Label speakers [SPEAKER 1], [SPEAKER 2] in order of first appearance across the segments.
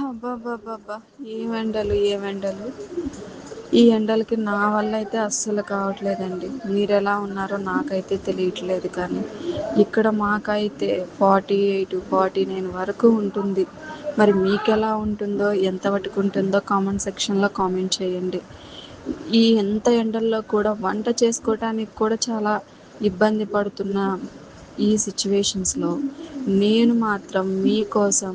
[SPEAKER 1] అబ్బబ్బబ్బబ్బా! ఏం ఎండలు. ఈ ఎండలకి నా వల్ల అయితే అస్సలు కావట్లేదండి. మీరెలా ఉన్నారో నాకైతే తెలియట్లేదు కానీ, ఇక్కడ మాకైతే 48, 49 వరకు ఉంటుంది. మరి మీకెలా ఉంటుందో, ఎంత మటుకుంటుందో కామెంట్ సెక్షన్‌లో కామెంట్ చేయండి. ఈ ఎంత ఎండల్లో కూడా వంట చేసుకోవటానికి కూడా చాలా ఇబ్బంది పడుతున్న ఈ సిచ్యువేషన్స్‌లో నేను మాత్రం మీకోసం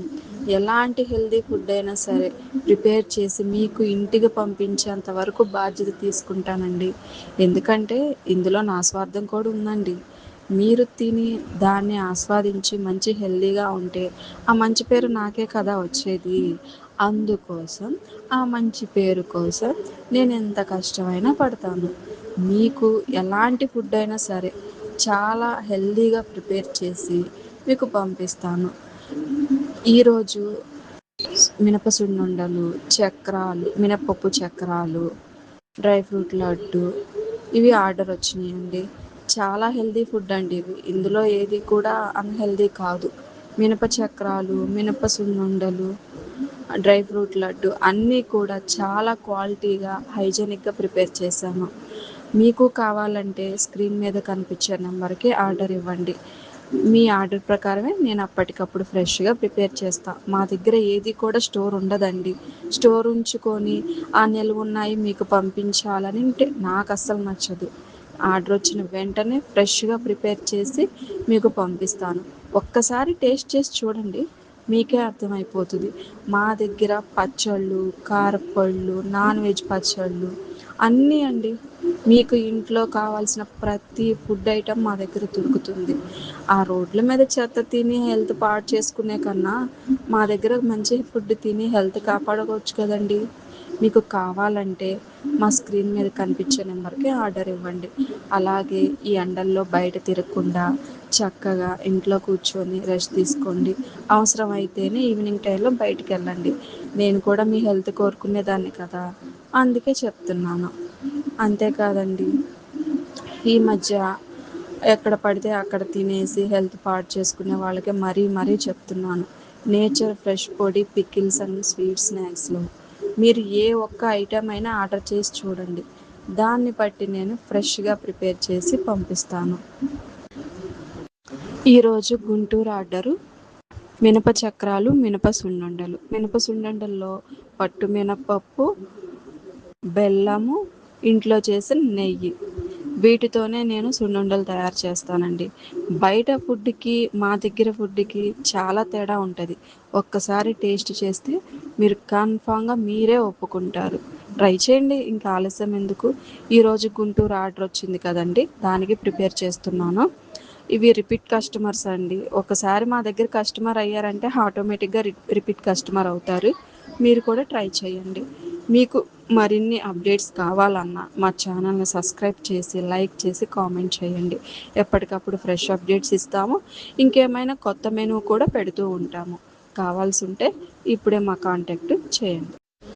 [SPEAKER 1] ఎలాంటి హెల్తీ ఫుడ్ అయినా సరే ప్రిపేర్ చేసి మీకు ఇంటికి పంపించేంత వరకు బాధ్యత తీసుకుంటానండి. ఎందుకంటే ఇందులో నా స్వార్థం కూడా ఉందండి. మీరు తిని దాన్ని ఆస్వాదించి మంచి హెల్తీగా ఉంటే ఆ మంచి పేరు నాకే కదా వచ్చేది. అందుకోసం ఆ మంచి పేరు కోసం నేను ఎంత కష్టమైనా పడతాను. మీకు ఎలాంటి ఫుడ్ అయినా సరే చాలా హెల్తీగా ప్రిపేర్ చేసి మీకు పంపిస్తాను. ఈరోజు మినప సున్నుండలు, చక్రాలు, మినపప్పు చక్రాలు, డ్రై ఫ్రూట్ లడ్డు ఇవి ఆర్డర్ వచ్చినాయండి. చాలా హెల్తీ ఫుడ్ అండి ఇవి. ఇందులో ఏది కూడా అన్‌హెల్తీ కాదు. మినప చక్రాలు, మినప సున్నుండలు, డ్రై ఫ్రూట్ లడ్డు అన్నీ కూడా చాలా క్వాలిటీగా, హైజెనిక్‌గా ప్రిపేర్ చేశాను. మీకు కావాలంటే స్క్రీన్ మీద కనిపించే నెంబర్‌కి ఆర్డర్ ఇవ్వండి. మీ ఆర్డర్ ప్రకారమే నేను అప్పటికప్పుడు ఫ్రెష్‌గా ప్రిపేర్ చేస్తా. మా దగ్గర ఏది కూడా స్టోర్ ఉండదండి. స్టోర్ ఉంచుకొని ఆ నిల్వున్నాయి మీకు పంపించాలని అంటే నాకు అస్సలు నచ్చదు. ఆర్డర్ వచ్చిన వెంటనే ఫ్రెష్‌గా ప్రిపేర్ చేసి మీకు పంపిస్తాను. ఒక్కసారి టేస్ట్ చేసి చూడండి. మీకే అర్థమైపోతుంది. మా దగ్గర పచ్చళ్ళు, కారప్పళ్ళు, నాన్ వెజ్ పచ్చళ్ళు అన్నీ అండి. మీకు ఇంట్లో కావాల్సిన ప్రతి ఫుడ్ ఐటెం మా దగ్గర దొరుకుతుంది. ఆ రోడ్ల మీద చెత్త తిని హెల్త్ పాడు చేసుకునే కన్నా మా దగ్గర మంచి ఫుడ్ తిని హెల్త్ కాపాడుకోవచ్చు కదండి. మీకు కావాలంటే మా స్క్రీన్ మీద కనిపించే నెంబర్కి ఆర్డర్ ఇవ్వండి. అలాగే ఈ ఎండల్లో బయట తిరగకుండా చక్కగా ఇంట్లో కూర్చొని రెస్ట్ తీసుకోండి. అవసరమైతేనే ఈవినింగ్ టైంలో బయటికి వెళ్ళండి. నేను కూడా మీ హెల్త్ కోరుకునేదాన్ని కదా, అందుకే చెప్తున్నాను. అంతేకాదండి, ఈ మధ్య ఎక్కడ పడితే అక్కడ తినేసి హెల్త్ పాడు చేసుకునే వాళ్ళకి మరీ చెప్తున్నాను. నేచర్ ఫ్రెష్ పొడి, పికిల్స్ అండ్ స్వీట్ స్నాక్స్‌లో మీరు ఏ ఒక్క ఐటెం అయినా ఆర్డర్ చేసి చూడండి. దాన్ని బట్టి నేను ఫ్రెష్‌గా ప్రిపేర్ చేసి పంపిస్తాను. ఈరోజు గుంటూరు ఆర్డరు మినప చక్రాలు, మినప సున్నుండలు. మినప సున్నుండల్లో పట్టు మినపప్పు, బెల్లము, ఇంట్లో చేసిన నెయ్యి వీటితోనే నేను సున్నుండలు తయారు చేస్తానండి. బయట ఫుడ్‌కి మా దగ్గర ఫుడ్‌కి చాలా తేడా ఉంటుంది. ఒక్కసారి టేస్ట్ చేస్తే మీరు కన్ఫామ్‌గా మీరే ఒప్పుకుంటారు. ట్రై చేయండి, ఇంకా ఆలస్యం ఎందుకు. ఈరోజు గుంటూరు ఆర్డర్ వచ్చింది కదండి, దానికి ప్రిపేర్ చేస్తున్నాను. ఇవి రిపీట్ కస్టమర్స్ అండి. ఒకసారి మా దగ్గర కస్టమర్ అయ్యారంటే ఆటోమేటిక్గా రిపీట్ కస్టమర్ అవుతారు. మీరు కూడా ట్రై చేయండి. మీకు మరిన్ని అప్డేట్స్ కావాలన్నా మా ఛానల్ని సబ్స్క్రైబ్ చేసి లైక్ చేసి కామెంట్ చేయండి. ఎప్పటికప్పుడు ఫ్రెష్ అప్డేట్స్ ఇస్తాము. ఇంకేమైనా కొత్త మెనూ కూడా పెడుతూ ఉంటాము. కావాల్సి ఉంటే ఇప్పుడే మా కాంటాక్ట్ చేయండి.